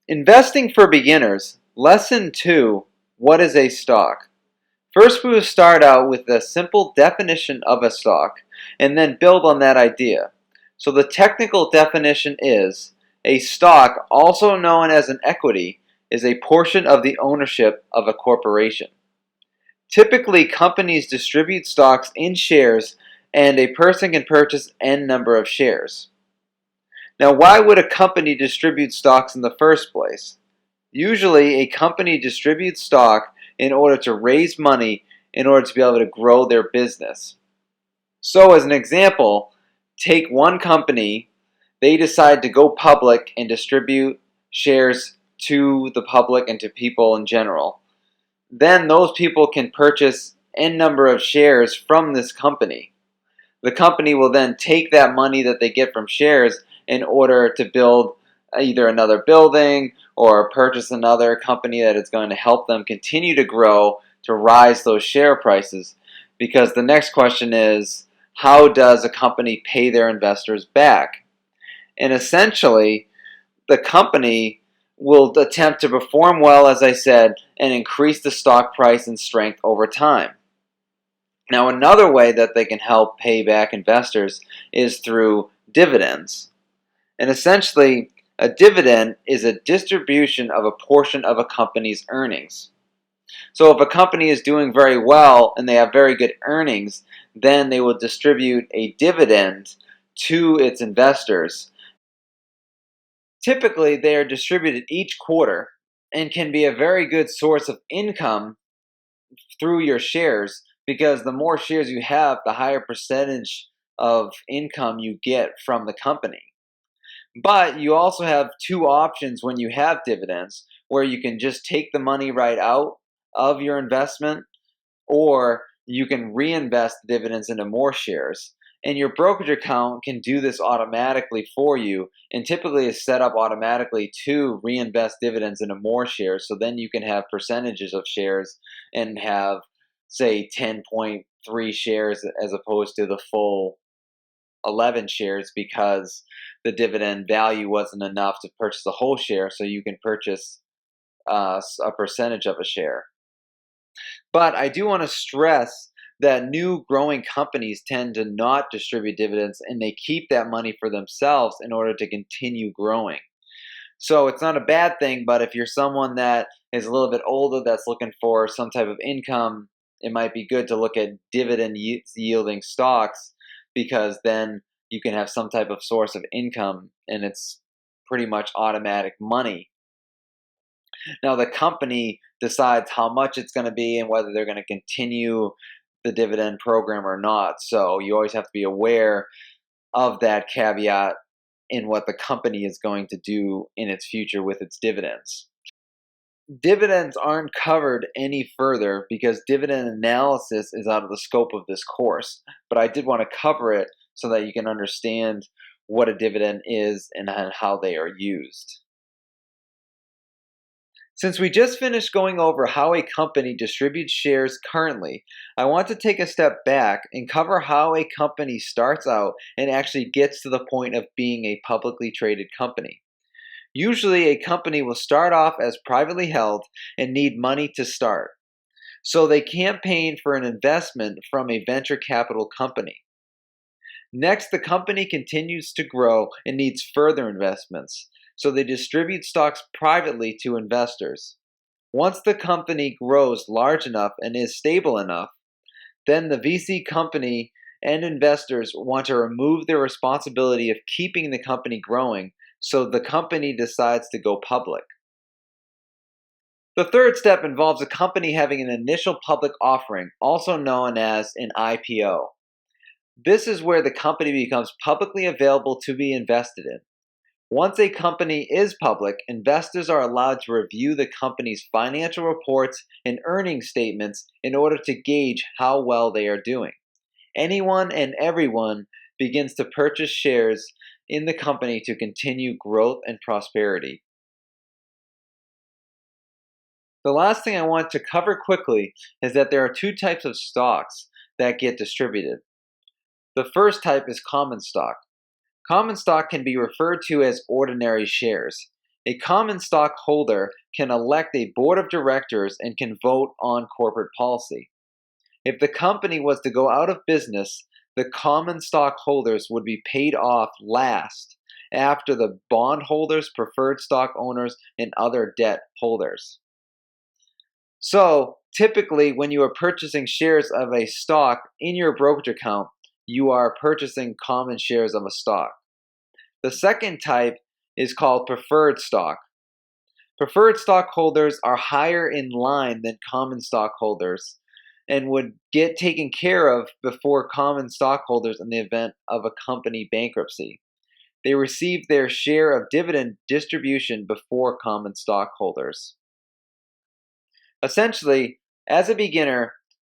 Investing for beginners, lesson 2, what is a stock? First we will start out with a simple definition of a stock and then build on that idea. So the technical definition is, a stock, also known as an equity, is a portion of the ownership of a corporation. Typically, companies distribute stocks in shares and a person can purchase n number of shares. Now, why would a company distribute stocks in the first place? Usually, a company distributes stock in order to raise money in order to be able to grow their business. So, as an example, take one company, they decide to go public and distribute shares to the public and to people in general. Then those people can purchase n number of shares from this company. The company will then take that money that they get from shares in order to build either another building or purchase another company that is going to help them continue to grow to rise those share prices. Because the next question is, how does a company pay their investors back? And essentially, the company will attempt to perform well, as I said, and increase the stock price and strength over time. Now, another way that they can help pay back investors is through dividends. And essentially, a dividend is a distribution of a portion of a company's earnings. So if a company is doing very well and they have very good earnings, then they will distribute a dividend to its investors. Typically, they are distributed each quarter and can be a very good source of income through your shares, because the more shares you have, the higher percentage of income you get from the company. But you also have two options when you have dividends, where you can just take the money right out of your investment, or you can reinvest the dividends into more shares. And your brokerage account can do this automatically for you, and typically is set up automatically to reinvest dividends into more shares. So then you can have percentages of shares and have, say, 10.3 shares as opposed to the full 11 shares, because the dividend value wasn't enough to purchase a whole share, so you can purchase a percentage of a share. But I do want to stress that new growing companies tend to not distribute dividends, and they keep that money for themselves in order to continue growing. So it's not a bad thing, but if you're someone that is a little bit older that's looking for some type of income, it might be good to look at dividend yielding stocks, because then you can have some type of source of income and it's pretty much automatic money. Now, the company decides how much it's going to be and whether they're going to continue the dividend program or not. So you always have to be aware of that caveat in what the company is going to do in its future with its dividends. Dividends aren't covered any further because dividend analysis is out of the scope of this course, but I did want to cover it so that you can understand what a dividend is and how they are used. Since we just finished going over how a company distributes shares currently, I want to take a step back and cover how a company starts out and actually gets to the point of being a publicly traded company. Usually, a company will start off as privately held and need money to start. So they campaign for an investment from a venture capital company. Next, the company continues to grow and needs further investments. So they distribute stocks privately to investors. Once the company grows large enough and is stable enough, then the VC company and investors want to remove their responsibility of keeping the company growing, so the company decides to go public. The third step involves a company having an initial public offering, also known as an IPO. This is where the company becomes publicly available to be invested in. Once a company is public, investors are allowed to review the company's financial reports and earnings statements in order to gauge how well they are doing. Anyone and everyone begins to purchase shares in the company to continue growth and prosperity. The last thing I want to cover quickly is that there are two types of stocks that get distributed. The first type is common stock. Common stock can be referred to as ordinary shares. A common stock holder can elect a board of directors and can vote on corporate policy. If the company was to go out of business, the common stock holders would be paid off last after the bondholders, preferred stock owners, and other debt holders. So, typically, when you are purchasing shares of a stock in your brokerage account, you are purchasing common shares of a stock. The second type is called preferred stock. Preferred stockholders are higher in line than common stockholders and would get taken care of before common stockholders in the event of a company bankruptcy. They receive their share of dividend distribution before common stockholders. Essentially, as a beginner,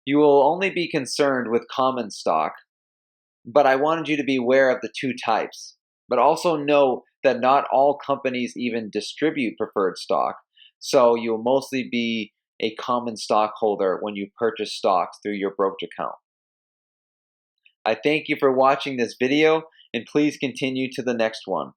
you will only be concerned with common stock, but I wanted you to be aware of the two types. But also know that not all companies even distribute preferred stock, so you'll mostly be a common stockholder when you purchase stocks through your brokerage account. I thank you for watching this video, and please continue to the next one.